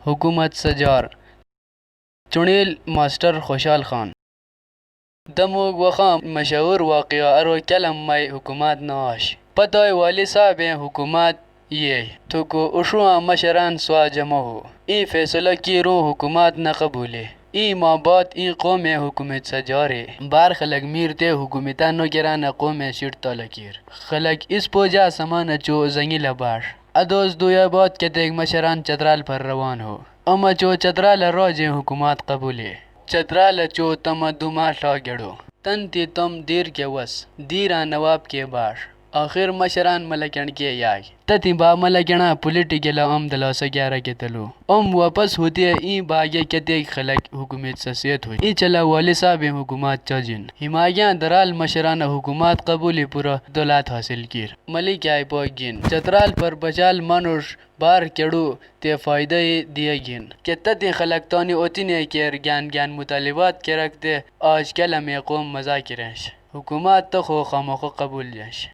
हुकूमत सजार चुड़ैल मास्टर खुशाल खान दमोग वखा मशहूर वाक़या अरो कलम मई हुकूमत नाश पतोय वाली साहब हुकूमत ये तो को उशुआ मशरान स्वा जमा हो ई फैसला की रो हुकूमत न कबूले ई माँ बात ई कौम हुकूमत सजारे बार खलक मीरते हुकूमता नो गिराना कौम शिट तलकीर खलक इस पोजा समान चो जंगी लबाश अदोस दुया बात कतेक मशरान चतराल पर रवान हो अमा चो चतराल रोजे हुकूमत कबूले चतराल चो तम दुमा गड़ो तन ती तम दीर के वस दीरा नवाब के बाश आखिर मशरान मलकन के याय तति बा मलकना पॉलिटिकल दला सग्यारा के तलो वापस होती है ई बागे कते खलक हुकूमत ससेत हुई ई चला वाले साहब हुकूमत चजिन हिमाया दराल मशराना हुकूमत कबूली पूरा दौलत हासिल कीर मलिक आय पोगिन चतराल पर बचाल मनुष बार केड़ू ते फायदे दिए गिन के तति खलक तानी ओतिने केर ज्ञान मुतालिबात के रखते आज कल में कौम मजा की हुकूमत तो खो खामोखो कबूल जैश।